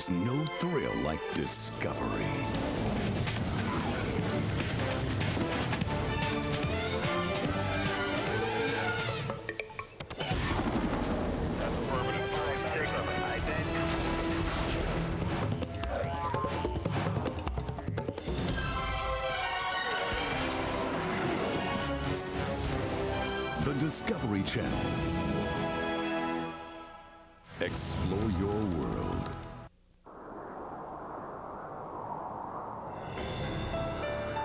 There's no thrill like discovery. The Discovery Channel. Explore your world.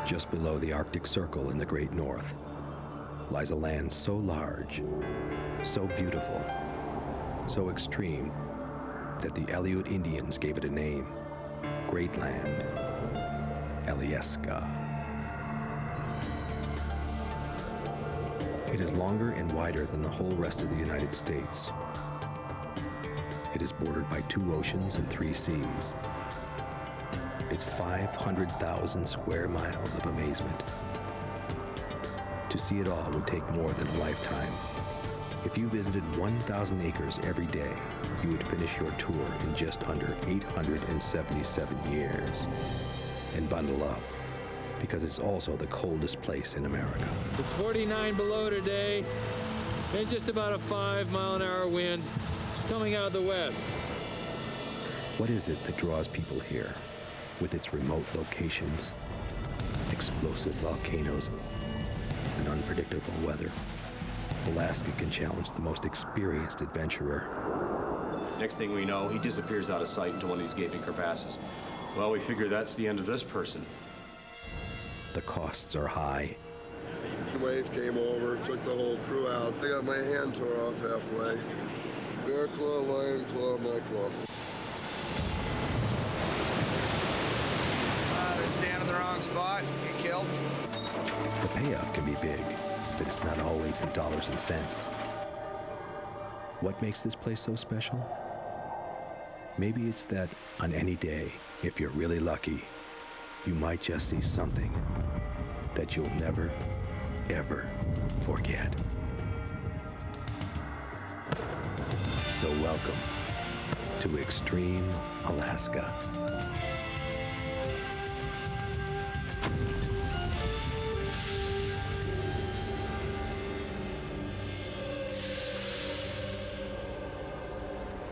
Just below the Arctic Circle in the Great North lies a land so large, so beautiful, so extreme that the Aleut Indians gave it a name, Great Land, Alyeska. It is longer and wider than the whole rest of the United States. It is bordered by 2 oceans and 3 seas. It's 500,000 square miles of amazement. To see it all would take more than a lifetime. If you visited 1,000 acres every day, you would finish your tour in just under 877 years. And bundle up, because it's also the coldest place in America. It's 49 below today, and just about a 5-mile-an-hour wind coming out of the west. What is it that draws people here, with its remote locations, explosive volcanoes, and unpredictable weather? Alaska can challenge the most experienced adventurer. Next thing we know, he disappears out of sight into one of these gaping crevasses. Well, we figure that's the end of this person. The costs are high. The wave came over, took the whole crew out. I got my hand tore off halfway. Bear claw, lion claw, my claw. They stand in the wrong spot, get killed. The payoff can be big, but it's not always in dollars and cents. What makes this place so special? Maybe it's that on any day, if you're really lucky, you might just see something that you'll never, ever forget. So welcome to Extreme Alaska.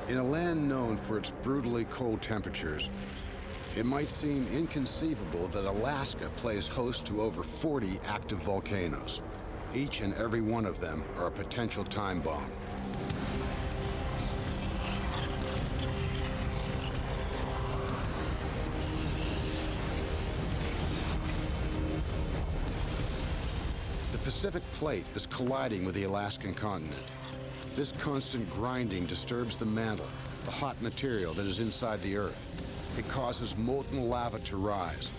In a land known for its brutally cold temperatures, it might seem inconceivable that Alaska plays host to over 40 active volcanoes. Each and every one of them are a potential time bomb. The Pacific Plate is colliding with the Alaskan continent. This constant grinding disturbs the mantle, the hot material that is inside the Earth. It causes molten lava to rise,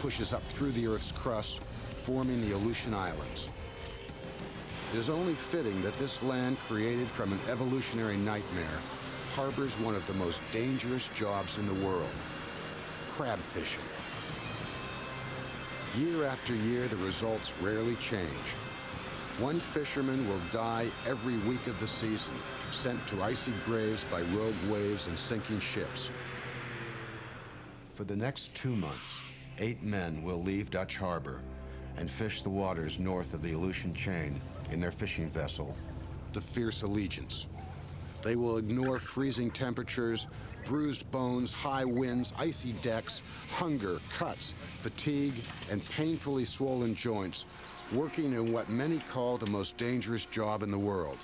pushes up through the Earth's crust, forming the Aleutian Islands. It is only fitting that this land, created from an evolutionary nightmare, harbors one of the most dangerous jobs in the world: crab fishing. Year after year, the results rarely change. One fisherman will die every week of the season, sent to icy graves by rogue waves and sinking ships. For the next 2 months, 8 men will leave Dutch Harbor and fish the waters north of the Aleutian chain in their fishing vessel, the Fierce Allegiance. They will ignore freezing temperatures, bruised bones, high winds, icy decks, hunger, cuts, fatigue, and painfully swollen joints, working in what many call the most dangerous job in the world.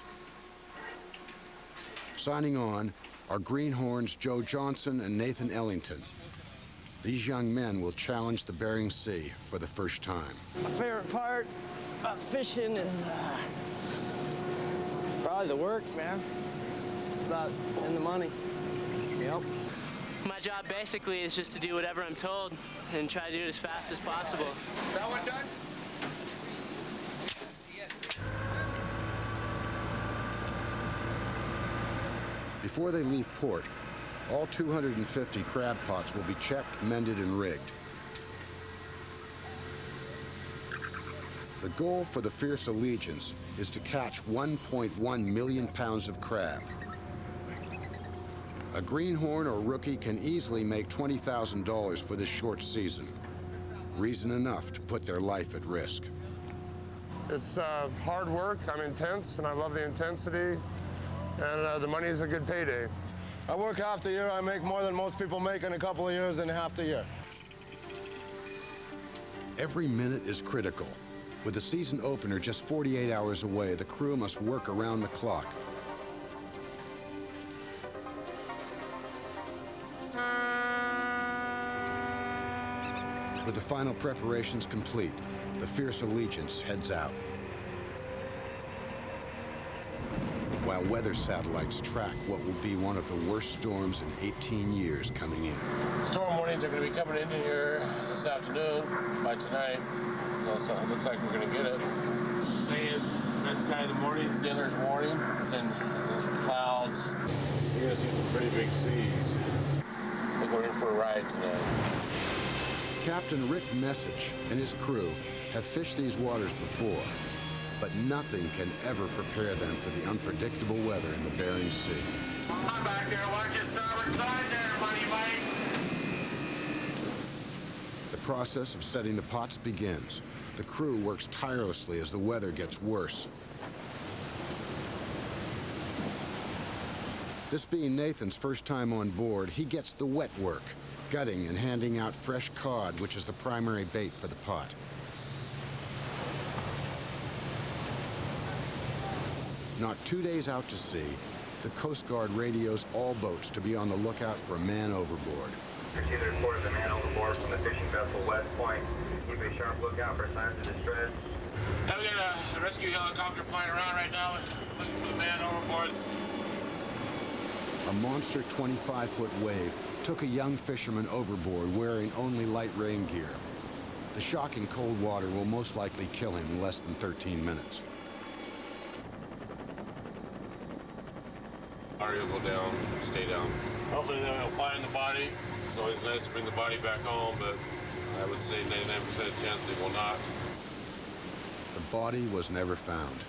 Signing on are Greenhorns Joe Johnson and Nathan Ellington. These young men will challenge the Bering Sea for the first time. My favorite part about fishing is probably the work, man. It's about in the money. Yep. My job basically is just to do whatever I'm told and try to do it as fast as possible. Is that one done? Before they leave port, all 250 crab pots will be checked, mended, and rigged. The goal for the Fierce Allegiance is to catch 1.1 million pounds of crab. A greenhorn or rookie can easily make $20,000 for this short season. Reason enough to put their life at risk. It's hard work, I'm intense, and I love the intensity, and the money's a good payday. I work half the year, I make more than most people make in a couple of years in half the year. Every minute is critical. With the season opener just 48 hours away, the crew must work around the clock. With the final preparations complete, the Fierce Allegiance heads out. While weather satellites track what will be one of the worst storms in 18 years coming in. Storm warnings are going to be coming in here this afternoon by tonight, so it looks like we're going to get it. Saying red sky in the morning, sailor's warning, it's in clouds. You're going to see some pretty big seas. I think we're in for a ride tonight. Captain Rick Message and his crew have fished these waters before, but nothing can ever prepare them for the unpredictable weather in the Bering Sea. Come on back there, watch your starboard side there, buddy mate. The process of setting the pots begins. The crew works tirelessly as the weather gets worse. This being Nathan's first time on board, he gets the wet work, gutting and handing out fresh cod, which is the primary bait for the pot. Not 2 days out to sea, the Coast Guard radios all boats to be on the lookout for a man overboard. Received the report of the man overboard from the fishing vessel West Point. Keep a sharp lookout for signs of distress. We got a rescue helicopter flying around right now looking for the man overboard. A monster 25-foot wave took a young fisherman overboard wearing only light rain gear. The shocking cold water will most likely kill him in less than 13 minutes. Water will go down, stay down. Hopefully they'll find the body. It's always nice to bring the body back home, but I would say 99% chance they will not. The body was never found.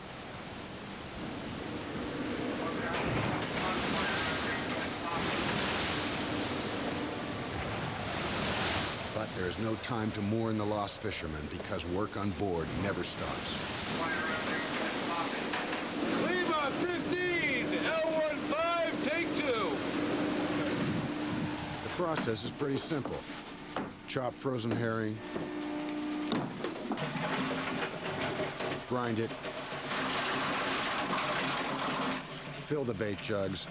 But there's no time to mourn the lost fishermen because work on board never stops. Lima 15, L15, take 2. The process is pretty simple. Chop frozen herring, grind it, fill the bait jugs,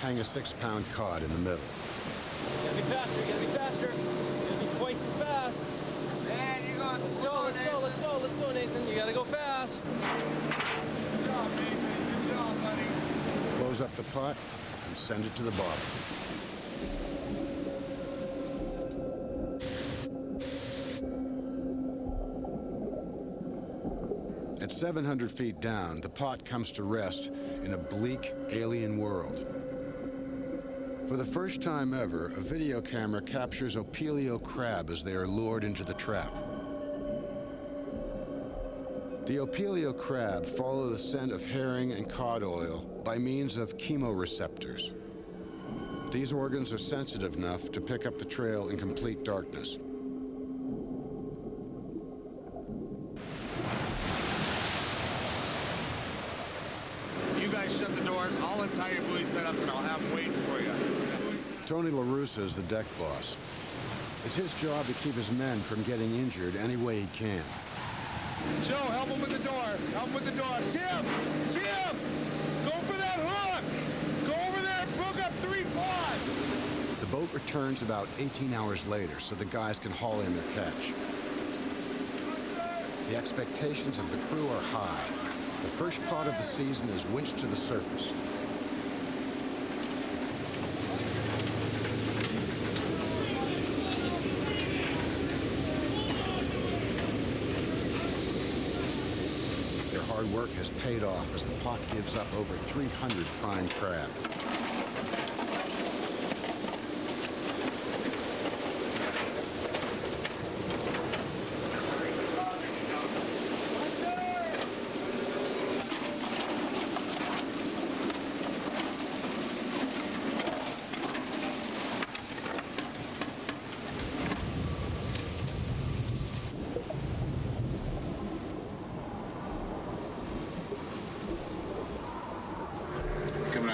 hang a 6-pound cod in the middle. You gotta be faster, you gotta be faster. You gotta be twice as fast. Man, you're going slow, Let's go, Nathan. You gotta go fast. Good job, Nathan. Good job, buddy. Close up the pot and send it to the bottom. At 700 feet down, the pot comes to rest in a bleak, alien world. For the first time ever, a video camera captures Opelio crab as they are lured into the trap. The Opelio crab follow the scent of herring and cod oil by means of chemoreceptors. These organs are sensitive enough to pick up the trail in complete darkness. You guys shut the doors. I'll untie your buoy setups and I'll have them waiting for you. Tony LaRussa is the deck boss. It's his job to keep his men from getting injured any way he can. Joe, help him with the door. Help him with the door. Tim! Go for that hook! Go over there and hook up 3 quad! The boat returns about 18 hours later so the guys can haul in their catch. The expectations of the crew are high. The first pot of the season is winched to the surface. Their hard work has paid off as the pot gives up over 300 prime crab.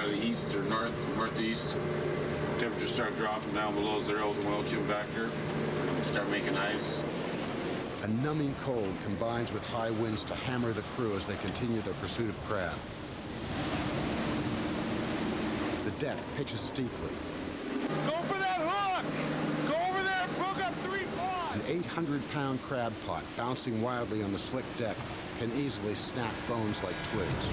out of the east or northeast. Temperatures start dropping down below 0 with the oil chill factor. Start making ice. A numbing cold combines with high winds to hammer the crew as they continue their pursuit of crab. The deck pitches steeply. Go for that hook! Go over there and hook up 3 pods! An 800-pound crab pot bouncing wildly on the slick deck can easily snap bones like twigs.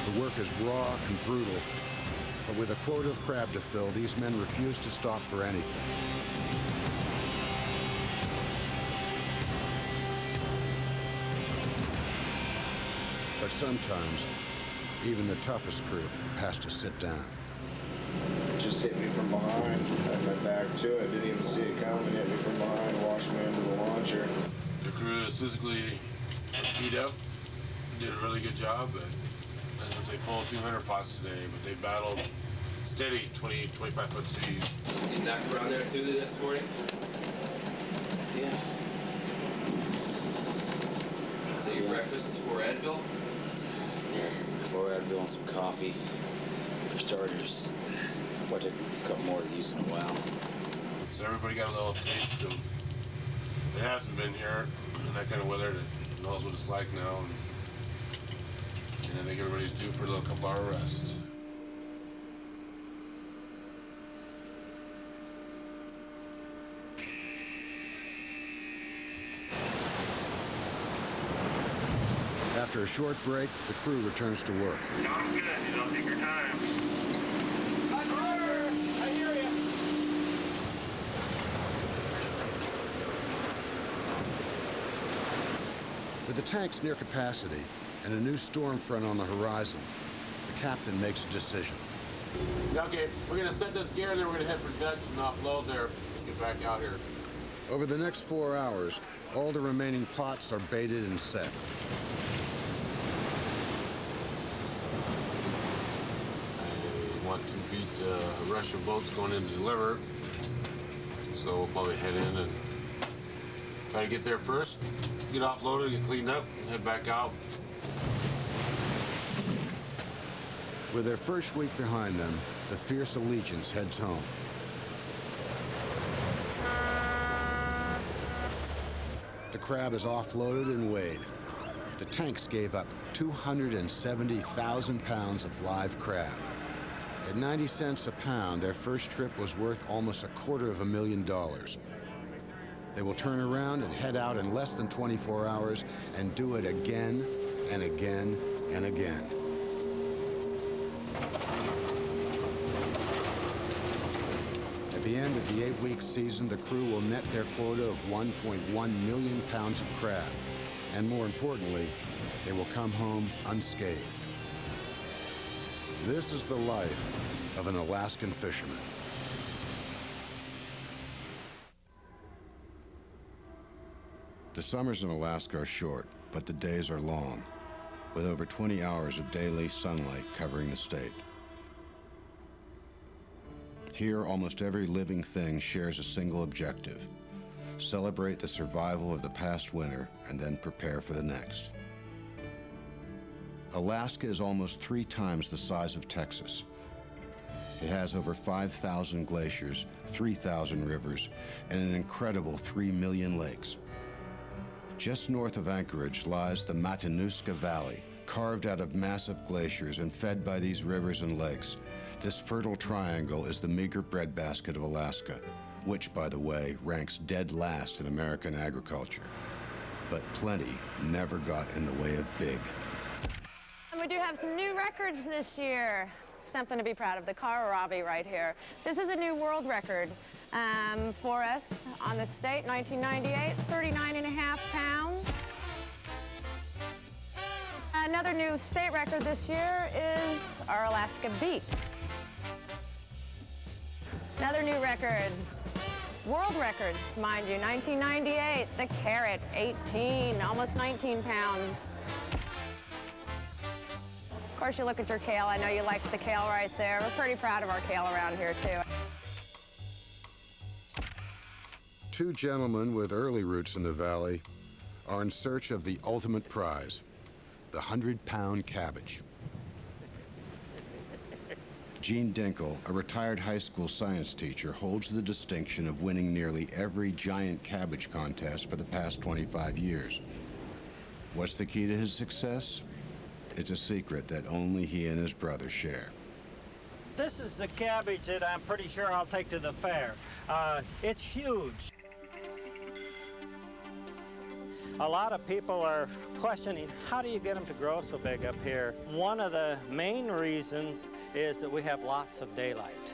The work is raw and brutal, but with a quota of crab to fill, these men refuse to stop for anything. But sometimes, even the toughest crew has to sit down. Just hit me from behind. I had my back to it. Didn't even see it coming. Hit me from behind, washed me into the launcher. The crew is physically beat up. Did a really good job, but they pulled 200 pots today, but they battled steady 20, 25-foot seas. You knocked around there too this morning? Yeah. So your breakfast is for Advil? Yeah, 4 Advil and some coffee. For starters, I'll take a couple more of these in a while. So everybody got a little taste of, it hasn't been here in that kind of weather that knows what it's like now. And I think everybody's due for a little couple hour rest. After a short break, the crew returns to work. Sounds good. Don't take your time. I hear you. With the tanks near capacity and a new storm front on the horizon, the captain makes a decision. Okay, we're gonna set this gear, then we're gonna head for Dutch and offload there. Get back out here. Over the next 4 hours, all the remaining pots are baited and set. I want to beat a rush of boats going in to deliver. So we'll probably head in and try to get there first, get offloaded, get cleaned up, and head back out. With their first week behind them, the fierce Allegiance heads home. The crab is offloaded and weighed. The tanks gave up 270,000 pounds of live crab. At 90 cents a pound, their first trip was worth almost $250,000. They will turn around and head out in less than 24 hours and do it again and again and again. At the end of the 8-week season, the crew will net their quota of 1.1 million pounds of crab. And more importantly, they will come home unscathed. This is the life of an Alaskan fisherman. The summers in Alaska are short, but the days are long, with over 20 hours of daily sunlight covering the state. Here, almost every living thing shares a single objective: celebrate the survival of the past winter and then prepare for the next. Alaska is almost 3 times the size of Texas. It has over 5,000 glaciers, 3,000 rivers, and an incredible 3 million lakes. Just north of Anchorage lies the Matanuska Valley, carved out of massive glaciers and fed by these rivers and lakes. This fertile triangle is the meager breadbasket of Alaska, which, by the way, ranks dead last in American agriculture. But plenty never got in the way of big. And we do have some new records this year. Something to be proud of, the Karabi right here. This is a new world record for us on the state, 1998, 39.5 pounds. Another new state record this year is our Alaska Beat. Another new record, world records, mind you, 1998, the Carrot, 18, almost 19 pounds. course, you look at your kale. I know you liked the kale right there. We're pretty proud of our kale around here, too. Two gentlemen with early roots in the valley are in search of the ultimate prize, the 100-pound cabbage. Gene Dinkle, a retired high school science teacher, holds the distinction of winning nearly every giant cabbage contest for the past 25 years. What's the key to his success? It's a secret that only he and his brother share. This is the cabbage that I'm pretty sure I'll take to the fair. It's huge. A lot of people are questioning, how do you get them to grow so big up here? One of the main reasons is that we have lots of daylight.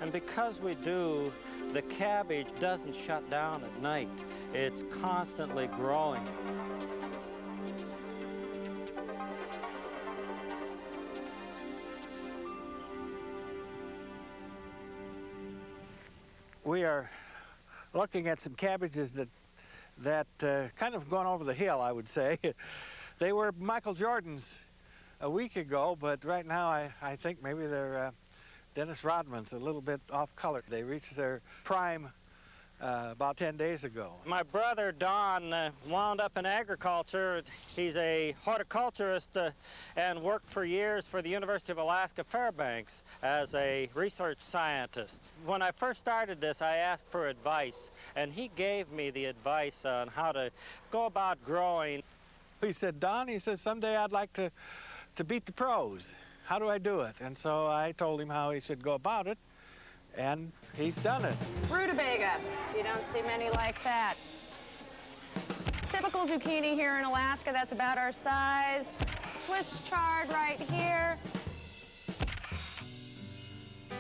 And because we do, the cabbage doesn't shut down at night. It's constantly growing. We are looking at some cabbages that kind of gone over the hill, I would say. They were Michael Jordan's a week ago, but right now I think maybe they're Dennis Rodman's, a little bit off color. They reached their prime about 10 days ago. My brother Don wound up in agriculture. He's a horticulturist and worked for years for the University of Alaska Fairbanks as a research scientist. When I first started this, I asked for advice, and he gave me the advice on how to go about growing. He said, Don, he says, someday I'd like to beat the pros. How do I do it? And so I told him how he should go about it, and he's done it. Rutabaga. You don't see many like that. Typical zucchini here in Alaska, that's about our size. Swiss chard right here.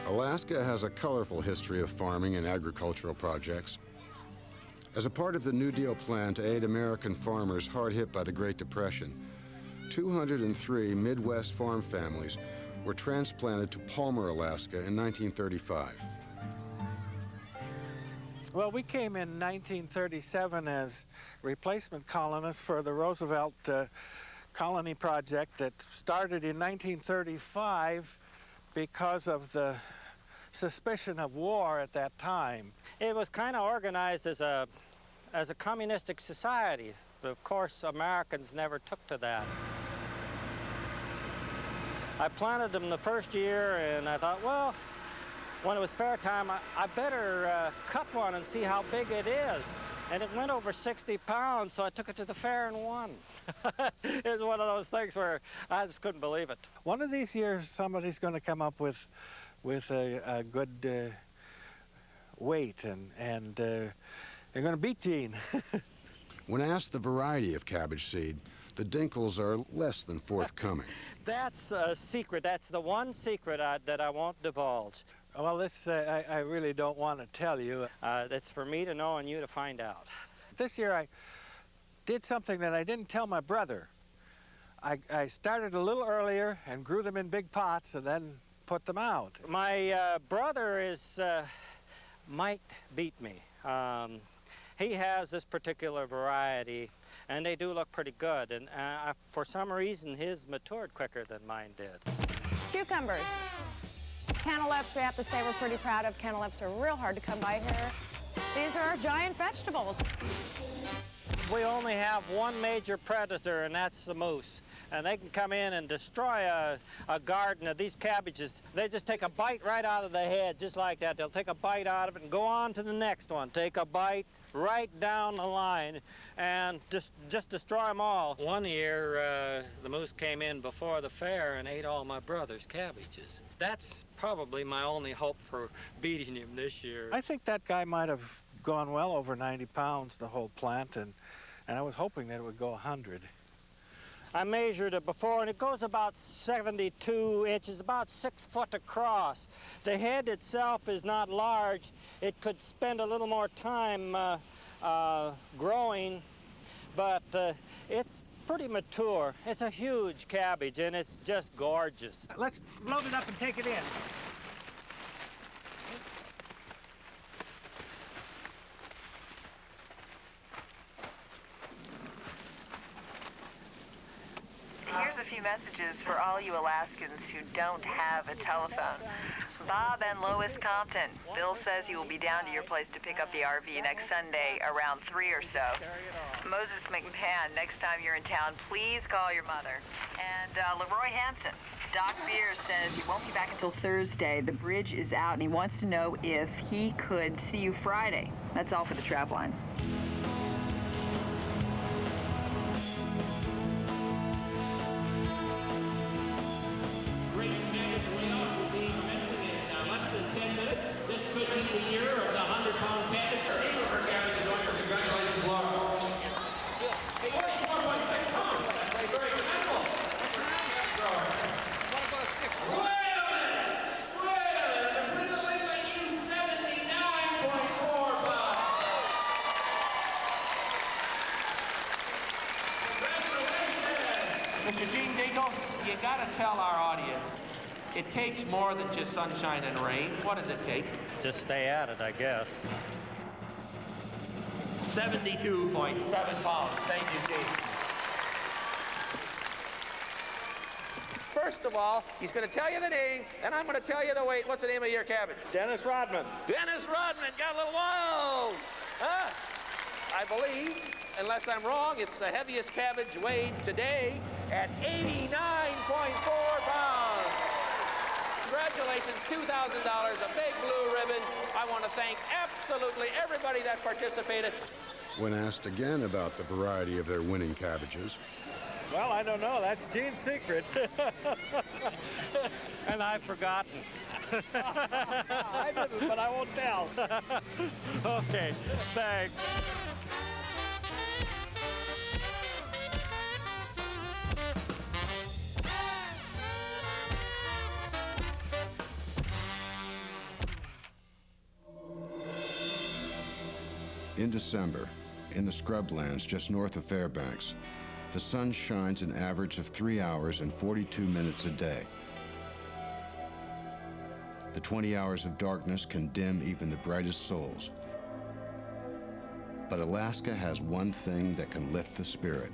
Alaska has a colorful history of farming and agricultural projects. As a part of the New Deal plan to aid American farmers hard hit by the Great Depression, 203 Midwest farm families were transplanted to Palmer, Alaska in 1935. Well, we came in 1937 as replacement colonists for the Roosevelt colony project that started in 1935 because of the suspicion of war at that time. It was kind of organized as a communistic society, but of course Americans never took to that. I planted them the first year, and I thought, well, when it was fair time, I better cut one and see how big it is. And it went over 60 pounds, so I took it to the fair and won. It was one of those things where I just couldn't believe it. One of these years, somebody's going to come up with a good weight, and they're going to beat Gene. When asked the variety of cabbage seed, the Dinkles are less than forthcoming. That's a secret. That's the one secret that I won't divulge. Well, this I really don't want to tell you. That's for me to know and you to find out. This year I did something that I didn't tell my brother. I started a little earlier and grew them in big pots and then put them out. My brother might beat me. He has this particular variety, and they do look pretty good. And for some reason, his matured quicker than mine did. Cucumbers. Cantaloupes, we have to say we're pretty proud of. Cantaloupes are real hard to come by here. These are our giant vegetables. We only have one major predator, and that's the moose. And they can come in and destroy a garden of these cabbages. They just take a bite right out of the head, just like that. They'll take a bite out of it and go on to the next one. Take a bite right down the line and just destroy them all. One year, the moose came in before the fair and ate all my brother's cabbages. That's probably my only hope for beating him this year. I think that guy might have gone well over 90 pounds, the whole plant, and I was hoping that it would go 100. I measured it before, and it goes about 72 inches, about 6 foot across. The head itself is not large. It could spend a little more time growing, but it's pretty mature. It's a huge cabbage, and it's just gorgeous. Let's load it up and take it in. Here's a few messages for all you Alaskans who don't have a telephone. Bob and Lois Compton. Bill says he will be down to your place to pick up the RV next Sunday around 3 or so. Moses McMahon, next time you're in town, please call your mother. And Leroy Hansen. Doc Beers says he won't be back until Thursday. The bridge is out, and he wants to know if he could see you Friday. That's all for the trap line. Mr. Gene Dingle, you gotta tell our audience, it takes more than just sunshine and rain. What does it take? Just stay at it, I guess. 72.7 pounds. Thank you, Gene. First of all, he's going to tell you the name, and I'm going to tell you the weight. What's the name of your cabbage? Dennis Rodman. Dennis Rodman. Got a little wild. Huh? I believe, unless I'm wrong, it's the heaviest cabbage weighed today at 89.4 pounds. Congratulations, $2,000, a big blue ribbon. I want to thank absolutely everybody that participated. When asked again about the variety of their winning cabbages, Well, I don't know. That's Gene's secret. And I've forgotten. I didn't, but I won't tell. Okay, thanks. in December, in the scrublands just north of Fairbanks, the sun shines an average of 3 hours and 42 minutes a day. The 20 hours of darkness can dim even the brightest souls. But Alaska has one thing that can lift the spirit: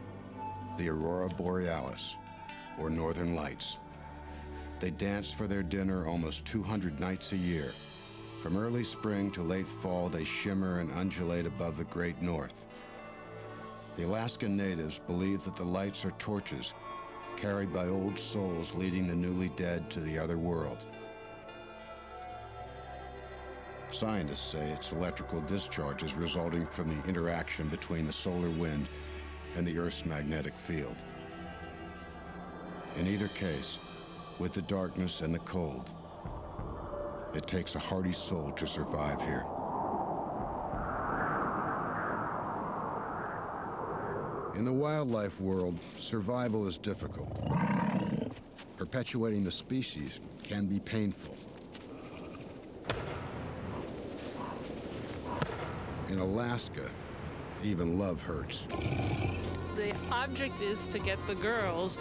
the Aurora Borealis, or Northern Lights. They dance for their dinner almost 200 nights a year. From early spring to late fall, they shimmer and undulate above the great north. The Alaskan natives believe that the lights are torches carried by old souls leading the newly dead to the other world. Scientists say it's electrical discharges resulting from the interaction between the solar wind and the Earth's magnetic field. In either case, with the darkness and the cold, it takes a hardy soul to survive here. In the wildlife world, survival is difficult. Perpetuating the species can be painful. In Alaska, even love hurts. The object is to get the girls.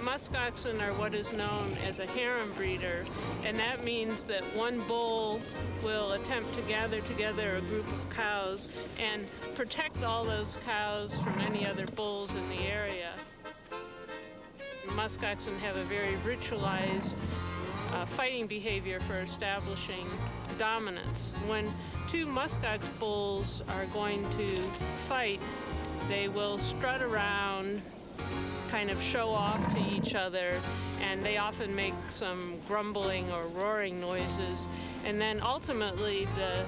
Muskoxen are what is known as a harem breeder, and that means that one bull will attempt to gather together a group of cows and protect all those cows from any other bulls in the area. Muskoxen have a very ritualized fighting behavior for establishing dominance. When two muskox bulls are going to fight, they will strut around, kind of show off to each other, and they often make some grumbling or roaring noises. And then ultimately the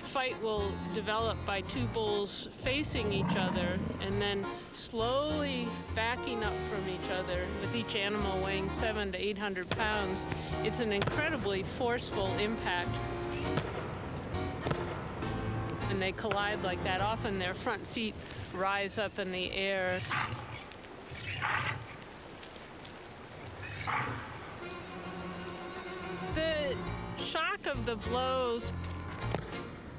fight will develop by two bulls facing each other and then slowly backing up from each other, with each animal weighing 700 to 800 pounds. It's an incredibly forceful impact. When they collide like that, often their front feet rise up in the air. The shock of the blows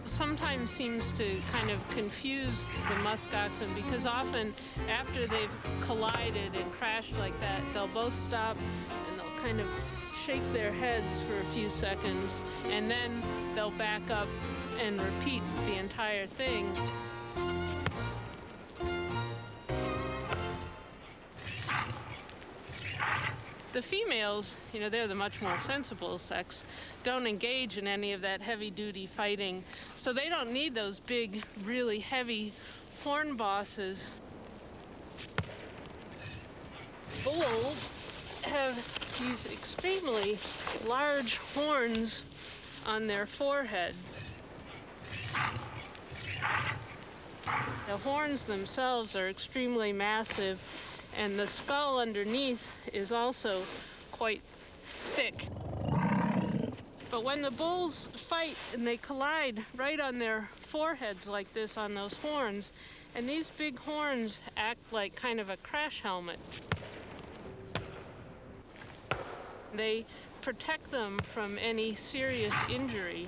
sometimes seems to kind of confuse the muskoxen, because often after they've collided and crashed like that, they'll both stop and they'll kind of shake their heads for a few seconds, and then they'll back up and repeat the entire thing. The females, you know, they're the much more sensible sex, don't engage in any of that heavy-duty fighting, so they don't need those big, really heavy horn bosses. Bulls have these extremely large horns on their forehead. The horns themselves are extremely massive, and the skull underneath is also quite thick. But when the bulls fight and they collide right on their foreheads like this on those horns, and these big horns act like kind of a crash helmet. They protect them from any serious injury.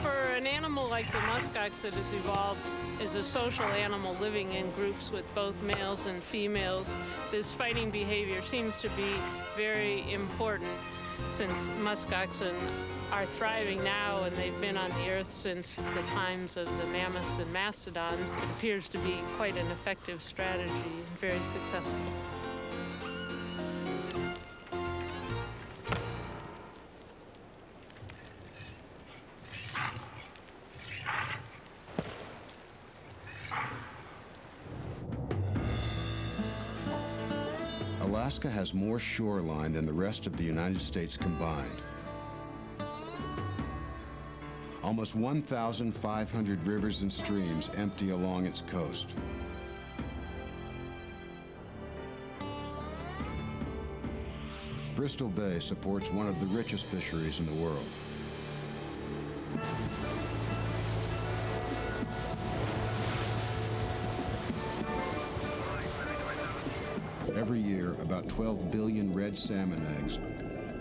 For an animal like the muskox that has evolved as a social animal living in groups with both males and females, this fighting behavior seems to be very important, since muskoxen are thriving now and they've been on the earth since the times of the mammoths and mastodons. It appears to be quite an effective strategy and very successful. Alaska has more shoreline than the rest of the United States combined. Almost 1,500 rivers and streams empty along its coast. Bristol Bay supports one of the richest fisheries in the world. Every year, about 12 billion red salmon eggs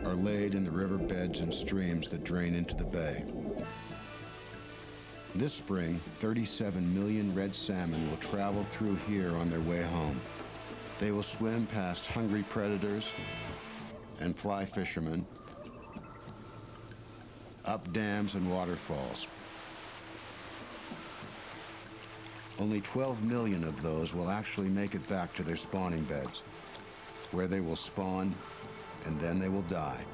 are laid in the riverbeds and streams that drain into the bay. This spring, 37 million red salmon will travel through here on their way home. They will swim past hungry predators and fly fishermen, up dams and waterfalls. Only 12 million of those will actually make it back to their spawning beds, where they will spawn and then they will die.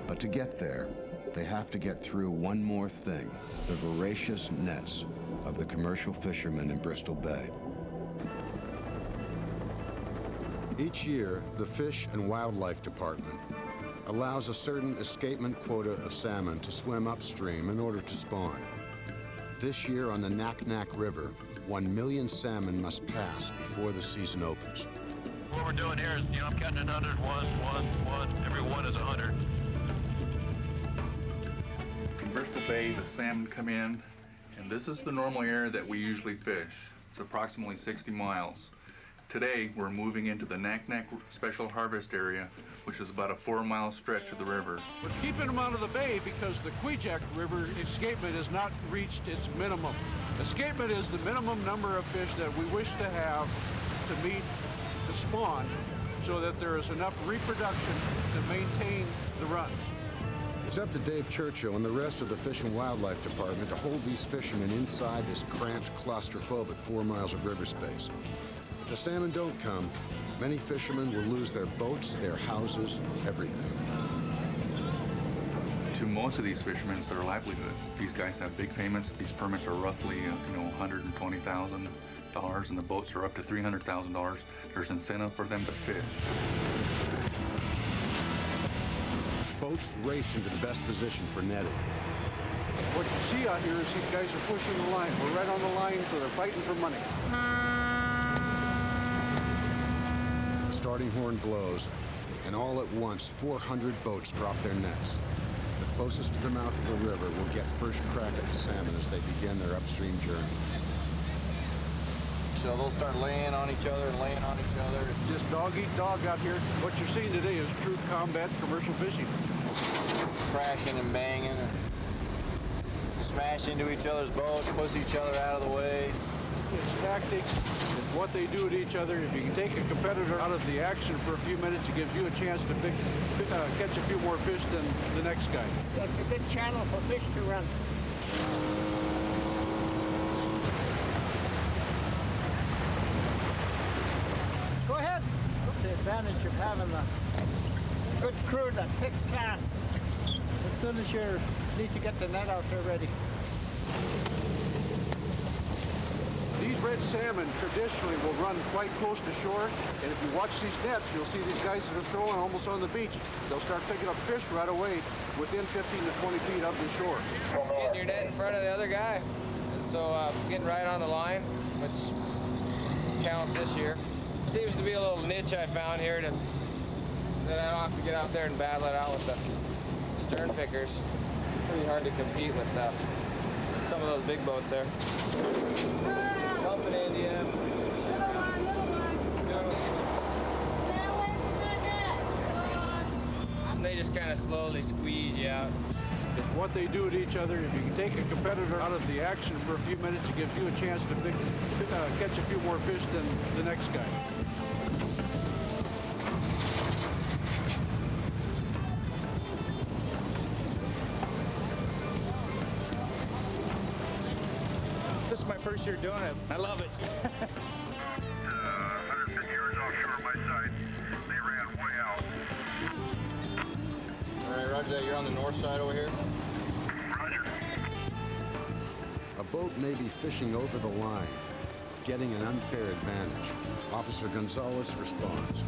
But to get there, they have to get through one more thing: the voracious nets of the commercial fishermen in Bristol Bay. Each year, the Fish and Wildlife Department allows a certain escapement quota of salmon to swim upstream in order to spawn. This year on the Naknek River, 1 million salmon must pass before the season opens. What we're doing here is, I'm counting 100, one. Every one is 100. In Bristol Bay, the salmon come in, and this is the normal area that we usually fish. It's approximately 60 miles. Today, we're moving into the Naknek Special Harvest Area, which is about a 4-mile stretch of the river. We're keeping them out of the bay because the Kwijak River escapement has not reached its minimum. Escapement is the minimum number of fish that we wish to have to meet the spawn so that there is enough reproduction to maintain the run. It's up to Dave Churchill and the rest of the Fish and Wildlife Department to hold these fishermen inside this cramped, claustrophobic 4 miles of river space. If the salmon don't come, many fishermen will lose their boats, their houses, everything. To most of these fishermen, it's their livelihood. These guys have big payments. These permits are roughly, $120,000, and the boats are up to $300,000. There's incentive for them to fish. Boats race into the best position for netting. What you see out here is these guys are pushing the line. We're right on the line, so they're fighting for money. The starting horn blows, and all at once, 400 boats drop their nets. The closest to the mouth of the river will get first crack at the salmon as they begin their upstream journey. So they'll start laying on each other and laying on each other. Just dog eat dog out here. What you're seeing today is true combat commercial fishing. Crashing and banging and smash into each other's boats, push each other out of the way. it's tactics, it's what they do to each other. If you can take a competitor out of the action for a few minutes, it gives you a chance to catch a few more fish than the next guy. It's a good channel for fish to run. Go ahead. The advantage of having a good crew that picks fast. As soon as you need to get the net out there ready. These red salmon traditionally will run quite close to shore, and if you watch these nets, you'll see these guys that are throwing almost on the beach. They'll start picking up fish right away within 15 to 20 feet up the shore. Just getting your net in front of the other guy. And so getting right on the line, which counts this year. Seems to be a little niche I found here that I don't have to get out there and battle it out with the stern pickers. Pretty hard to compete with some of those big boats there. Helping Indian. And they just kind of slowly squeeze you out. It's what they do to each other. If you can take a competitor out of the action for a few minutes, it gives you a chance to catch a few more fish than the next guy. This is my first year doing it. I love it. 150 yards offshore my side. They ran way out. All right, roger that. You're on the north side over here? Roger. A boat may be fishing over the line, getting an unfair advantage. Officer Gonzalez responds.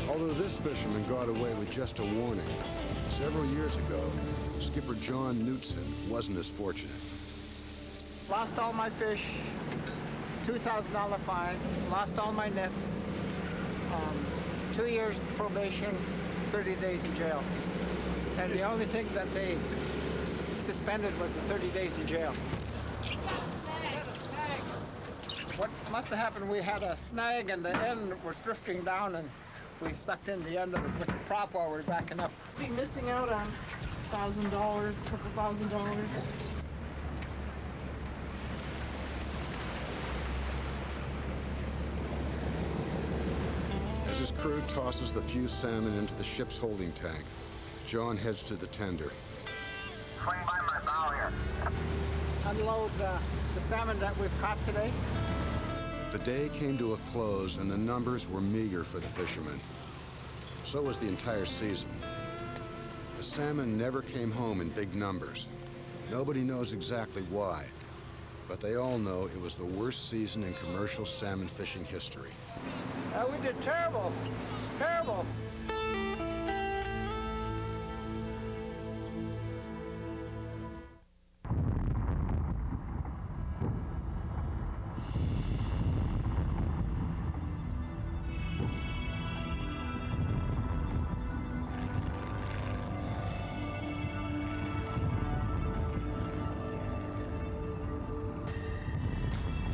Although this fisherman got away with just a warning, several years ago, skipper John Knutson wasn't as fortunate. Lost all my fish, $2,000 fine, lost all my nets, 2 years probation, 30 days in jail. And the only thing that they suspended was the 30 days in jail. What must have happened, we had a snag and the end was drifting down and we sucked in the end of it with the prop while we were backing up. Be missing out on $1,000, couple $1,000. As his crew tosses the few salmon into the ship's holding tank, John heads to the tender. Swing by my bow here. Unload the salmon that we've caught today. The day came to a close and the numbers were meager for the fishermen. So was the entire season. The salmon never came home in big numbers. Nobody knows exactly why, but they all know it was the worst season in commercial salmon fishing history. We did terrible, terrible.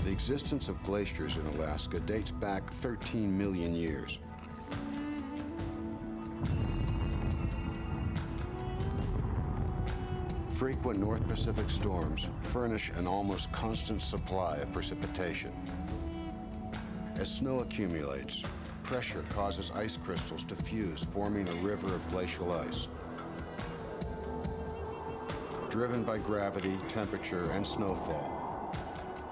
The existence of glaciers in Alaska dates back 13 million years. Frequent North Pacific storms furnish an almost constant supply of precipitation. As snow accumulates, pressure causes ice crystals to fuse, forming a river of glacial ice. Driven by gravity, temperature, and snowfall,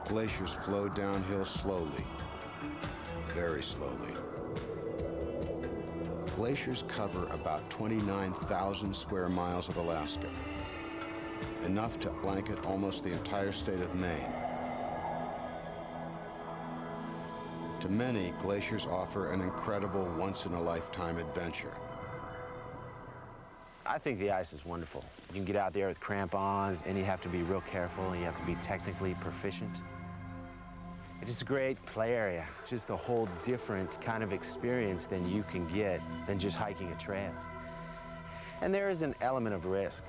glaciers flow downhill slowly, very slowly. Glaciers cover about 29,000 square miles of Alaska, enough to blanket almost the entire state of Maine. To many, glaciers offer an incredible once-in-a-lifetime adventure. I think the ice is wonderful. You can get out there with crampons, and you have to be real careful, and you have to be technically proficient. It's just a great play area. It's just a whole different kind of experience than you can get than just hiking a trail. And there is an element of risk.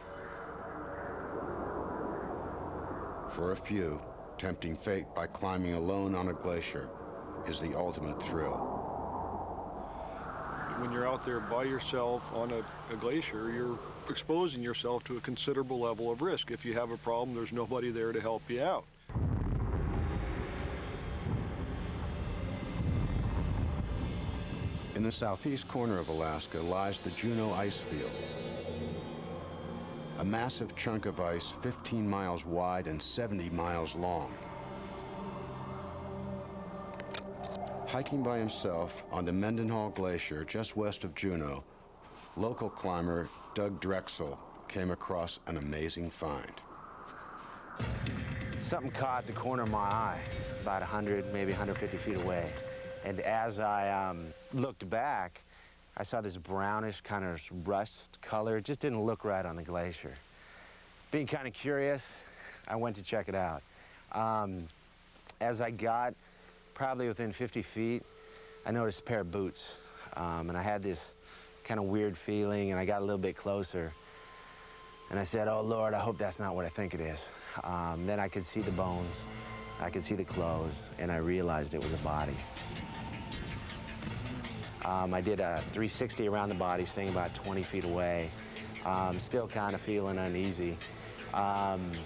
For a few, tempting fate by climbing alone on a glacier, is the ultimate thrill. When you're out there by yourself on a glacier, you're exposing yourself to a considerable level of risk. If you have a problem, there's nobody there to help you out. In the southeast corner of Alaska lies the Juneau ice field, a massive chunk of ice 15 miles wide and 70 miles long. Hiking by himself on the Mendenhall Glacier just west of Juneau, local climber Doug Drexel came across an amazing find. Something caught the corner of my eye, about 100, maybe 150 feet away. And as I looked back, I saw this brownish kind of rust color. It just didn't look right on the glacier. Being kind of curious, I went to check it out. As I got probably within 50 feet, I noticed a pair of boots. And I had this kind of weird feeling, and I got a little bit closer. And I said, oh, Lord, I hope that's not what I think it is. Then I could see the bones, I could see the clothes, and I realized it was a body. I did a 360 around the body, staying about 20 feet away. Still kind of feeling uneasy. And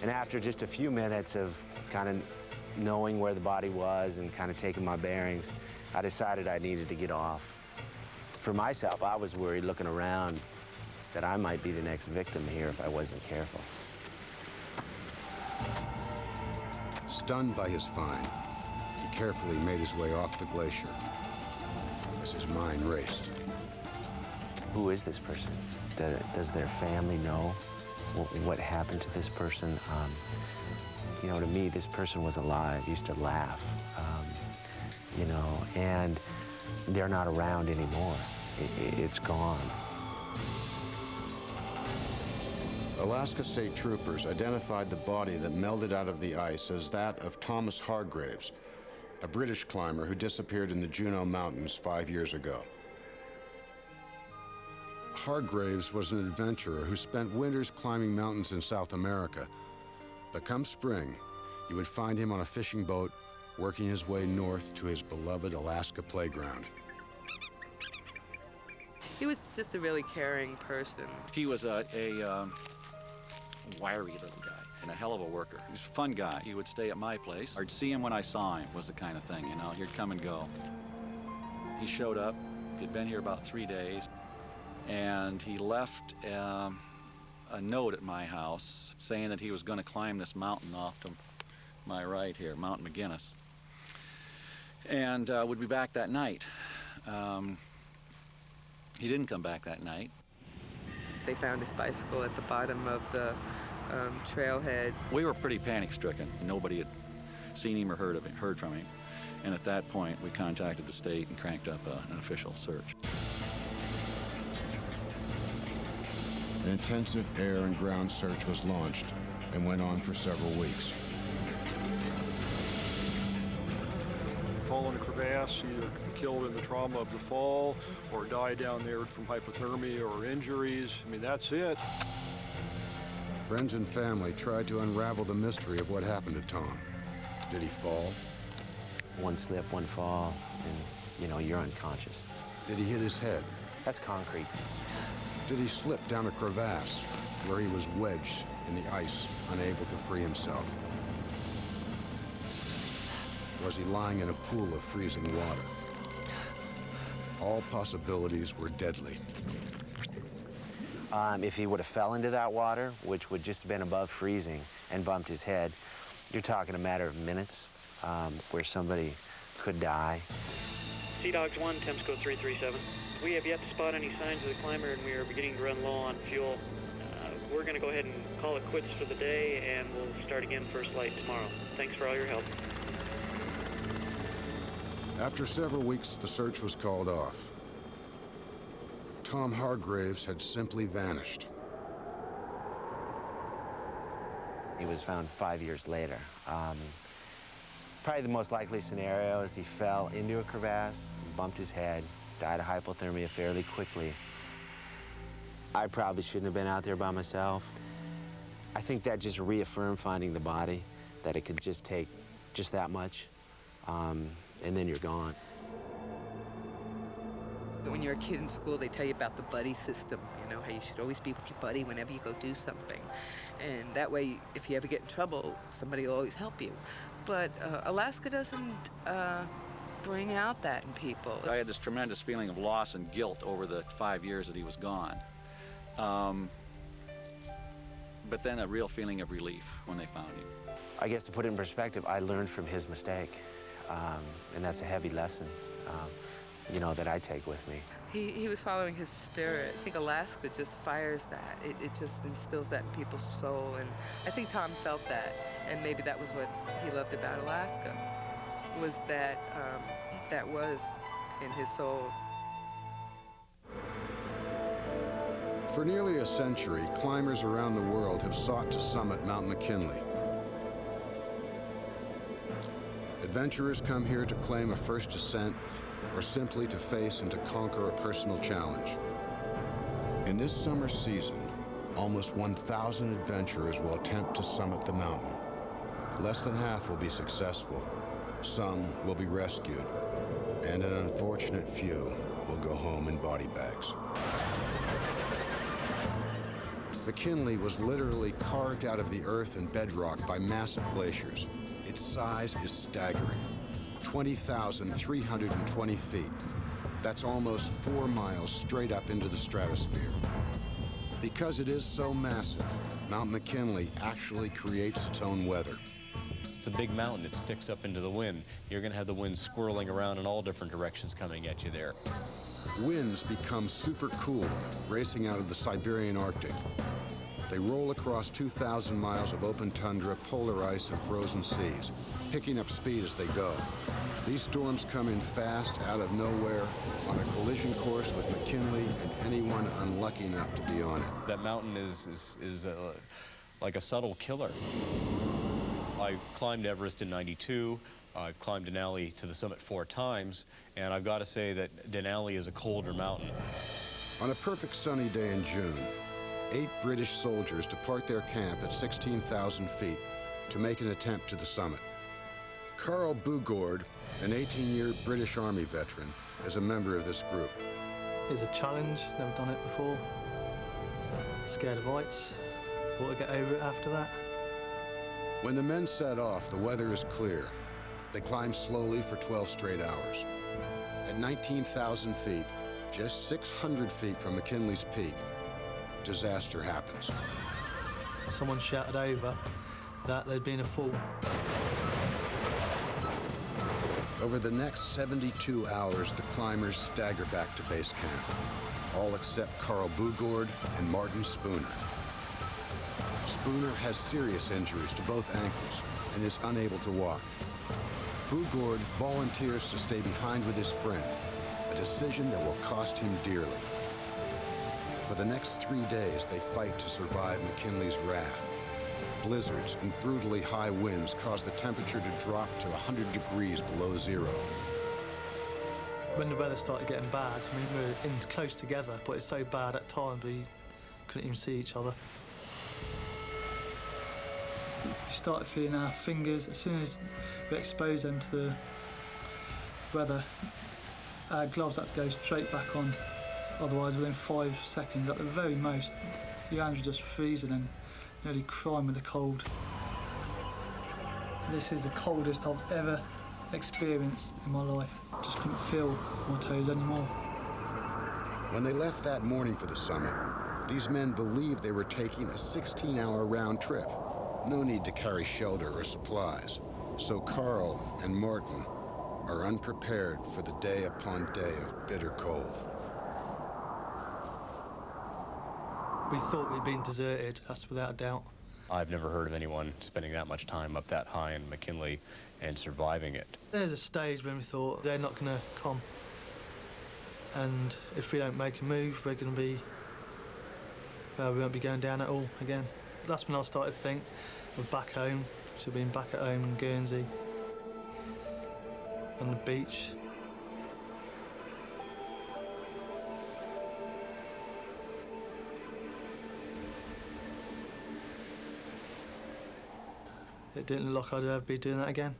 after just a few minutes of kind of knowing where the body was and kind of taking my bearings, I decided I needed to get off. For myself, I was worried looking around that I might be the next victim here if I wasn't careful. Stunned by his find, he carefully made his way off the glacier as his mind raced. Who is this person? Does their family know what happened to this person? You know, to me, this person was alive, used to laugh, you know, and they're not around anymore. It's gone. Alaska State Troopers identified the body that melded out of the ice as that of Thomas Hargraves, a British climber who disappeared in the Juneau Mountains 5 years ago. Hargraves was an adventurer who spent winters climbing mountains in South America. But come spring, you would find him on a fishing boat working his way north to his beloved Alaska playground. He was just a really caring person. He was a wiry little guy and a hell of a worker. He was a fun guy. He would stay at my place. I'd see him when I saw him, was the kind of thing, you know. He'd come and go. He showed up. He'd been here about 3 days, and he left a note at my house saying that he was going to climb this mountain off to my right here, Mount McGinnis, and would be back that night. He didn't come back that night. They found his bicycle at the bottom of the trailhead. We were pretty panic-stricken. Nobody had seen him or heard from him. And at that point, we contacted the state and cranked up an official search. An intensive air and ground search was launched and went on for several weeks. Fall in a crevasse, either killed in the trauma of the fall or die down there from hypothermia or injuries. I mean, that's it. Friends and family tried to unravel the mystery of what happened to Tom. Did he fall? One slip, one fall, and, you know, you're unconscious. Did he hit his head? That's concrete. Did he slip down a crevasse where he was wedged in the ice, unable to free himself? Was he lying in a pool of freezing water? All possibilities were deadly. If he would have fell into that water, which would just have been above freezing, and bumped his head, you're talking a matter of minutes where somebody could die. Sea Dogs 1, temps code 337. We have yet to spot any signs of the climber, and we are beginning to run low on fuel. We're going to go ahead and call it quits for the day, and we'll start again first light tomorrow. Thanks for all your help. After several weeks, the search was called off. Tom Hargraves had simply vanished. He was found 5 years later. Probably the most likely scenario is he fell into a crevasse, bumped his head, died of hypothermia fairly quickly. I probably shouldn't have been out there by myself. I think that just reaffirmed finding the body, that it could just take just that much. and then you're gone. When you're a kid in school, they tell you about the buddy system, you know, how you should always be with your buddy whenever you go do something. And that way, if you ever get in trouble, somebody will always help you. But Alaska doesn't bring out that in people. I had this tremendous feeling of loss and guilt over the 5 years that he was gone. But then a real feeling of relief when they found him. I guess to put it in perspective, I learned from his mistake, and that's a heavy lesson, you know, that I take with me. He was following his spirit. I think Alaska just fires that. It just instills that in people's soul, and I think Tom felt that, and maybe that was what he loved about Alaska, was that that was in his soul. For nearly a century, climbers around the world have sought to summit Mount McKinley. Adventurers come here to claim a first ascent or simply to face and to conquer a personal challenge. In this summer season, almost 1,000 adventurers will attempt to summit the mountain. Less than half will be successful. Some will be rescued, and an unfortunate few will go home in body bags. McKinley was literally carved out of the earth and bedrock by massive glaciers. Its size is staggering, 20,320 feet. That's almost 4 miles straight up into the stratosphere. Because it is so massive, Mount McKinley actually creates its own weather. It's a big mountain. It sticks up into the wind. You're going to have the wind swirling around in all different directions coming at you there. Winds become super cool, racing out of the Siberian Arctic. They roll across 2,000 miles of open tundra, polar ice, and frozen seas, picking up speed as they go. These storms come in fast, out of nowhere, on a collision course with McKinley and anyone unlucky enough to be on it. That mountain is like a subtle killer. I climbed Everest in '92. I've climbed Denali to the summit 4 times, and I've got to say that Denali is a colder mountain. On a perfect sunny day in June, 8 British soldiers depart their camp at 16,000 feet to make an attempt to the summit. Carl Bugord, an 18-year British Army veteran, is a member of this group. It's a challenge, never done it before. Scared of heights, thought I'd get over it after that. When the men set off, the weather is clear. They climb slowly for 12 straight hours. At 19,000 feet, just 600 feet from McKinley's peak, disaster happens. Someone shouted over that there'd been a fall. Over the next 72 hours, the climbers stagger back to base camp, all except Carl Bugord and Martin Spooner. Spooner has serious injuries to both ankles and is unable to walk. Bugord volunteers to stay behind with his friend, a decision that will cost him dearly. For the next 3 days, they fight to survive McKinley's wrath. Blizzards and brutally high winds cause the temperature to drop to 100 degrees below zero. When the weather started getting bad, I mean, we were in close together, but it's so bad at times we couldn't even see each other. We started feeling our fingers, as soon as we exposed them to the weather, our gloves had to go straight back on. Otherwise, within 5 seconds, at the very most, your hands were just freezing and nearly crying with the cold. This is the coldest I've ever experienced in my life. Just couldn't feel my toes anymore. When they left that morning for the summit, these men believed they were taking a 16-hour round trip. No need to carry shelter or supplies. So Carl and Martin are unprepared for the day upon day of bitter cold. We thought we'd been deserted, that's without a doubt. I've never heard of anyone spending that much time up that high in McKinley and surviving it. There's a stage when we thought they're not going to come. And if we don't make a move, we're going to be... we won't be going down at all again. That's when I started to think of back home. So being back at home in Guernsey, on the beach. It didn't look like I'd ever be doing that again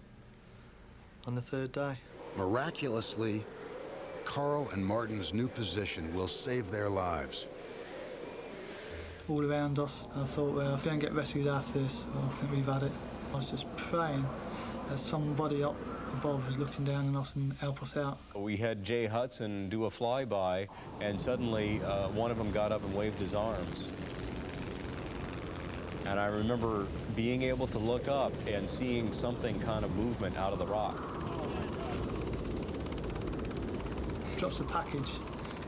on the 3rd day. Miraculously, Carl and Martin's new position will save their lives. All around us, I thought, well, if we don't get rescued after this, well, I think we've had it. I was just praying that somebody up above was looking down on us and help us out. We had Jay Hudson do a flyby, and suddenly one of them got up and waved his arms. And I remember being able to look up and seeing something kind of movement out of the rock. Drops a package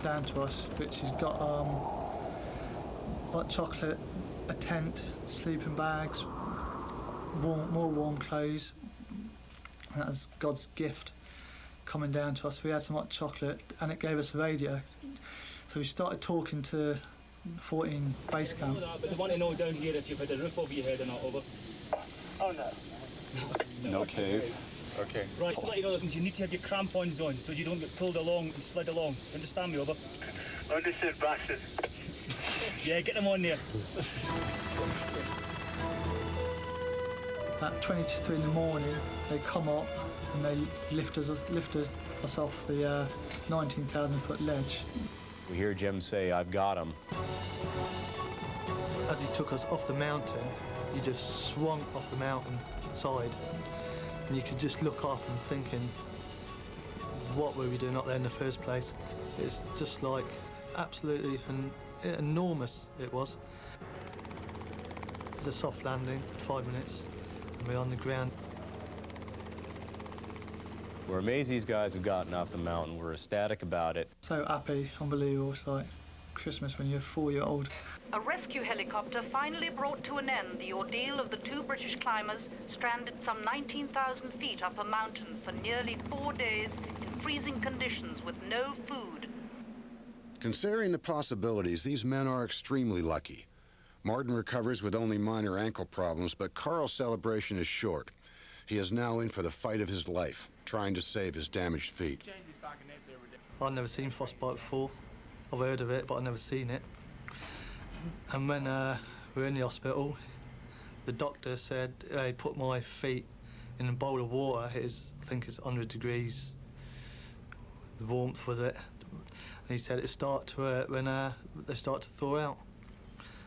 down to us, which has got hot chocolate, a tent, sleeping bags, more warm clothes. And that was God's gift coming down to us. We had some hot chocolate and it gave us a radio. So we started talking to 14 base camp. But they want to know down here if you've had a roof over your head or not, over. Oh no. No cave. Okay. Right, so to let you know, listen, you need to have your crampons on so you don't get pulled along and slid along. Understand me, over? Understood, bastard. Yeah, get them on there. At 20 to 3 in the morning, they come up and they lift us off the 19,000-foot ledge. We hear Jim say, "I've got him." As he took us off the mountain, he just swung off the mountain side. And you could just look up and thinking, what were we doing up there in the first place? It's just like absolutely enormous it was. It's a soft landing, 5 minutes, and we're on the ground. We're amazed these guys have gotten off the mountain. We're ecstatic about it. So happy, unbelievable. It's like Christmas when you're 4-year-old. A rescue helicopter finally brought to an end the ordeal of the 2 British climbers stranded some 19,000 feet up a mountain for nearly 4 days in freezing conditions with no food. Considering the possibilities, these men are extremely lucky. Martin recovers with only minor ankle problems, but Carl's celebration is short. He is now in for the fight of his life, trying to save his damaged feet. I'd never seen frostbite before. I've heard of it, but I've never seen it. And when we were in the hospital, the doctor said he put my feet in a bowl of water. I think it's 100 degrees. The warmth was it. And he said it started to hurt when they start to thaw out.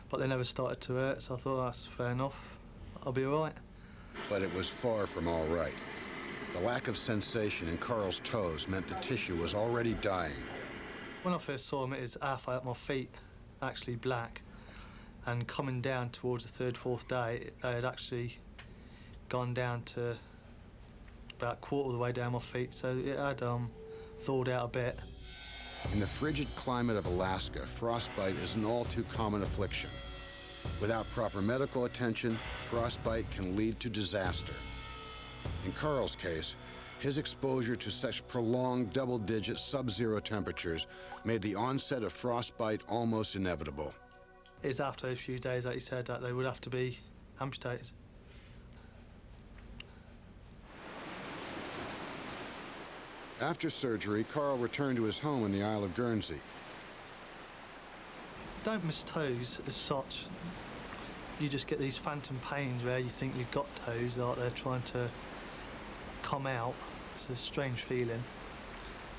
But they never started to hurt, so I thought that's fair enough. I'll be all right. But it was far from all right. The lack of sensation in Carl's toes meant the tissue was already dying. When I first saw him, it was halfway up my feet, actually black. And coming down towards the 3rd, 4th day, they had actually gone down to about a quarter of the way down my feet, so it had thawed out a bit. In the frigid climate of Alaska, frostbite is an all too common affliction. Without proper medical attention, frostbite can lead to disaster. In Carl's case, his exposure to such prolonged double-digit sub-zero temperatures made the onset of frostbite almost inevitable. It's after a few days that he said that they would have to be amputated. After surgery, Carl returned to his home in the Isle of Guernsey. Don't miss toes as such. You just get these phantom pains where you think you've got toes, like they're trying to come out. It's a strange feeling.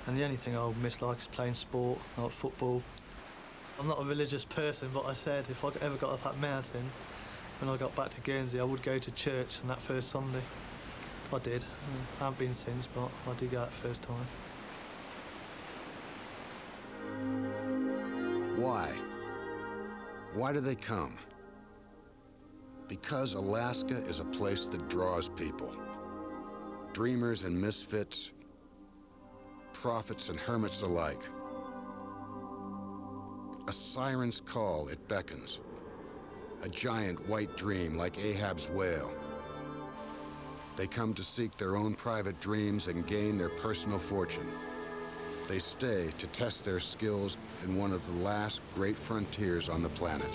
And the only thing I miss like is playing sport, like football. I'm not a religious person, but I said if I ever got up that mountain, when I got back to Guernsey, I would go to church on that first Sunday. I did. I haven't been since, but I did go that first time. Why? Why do they come? Because Alaska is a place that draws people. Dreamers and misfits, prophets and hermits alike. A siren's call, it beckons. A giant white dream like Ahab's whale. They come to seek their own private dreams and gain their personal fortune. They stay to test their skills in one of the last great frontiers on the planet.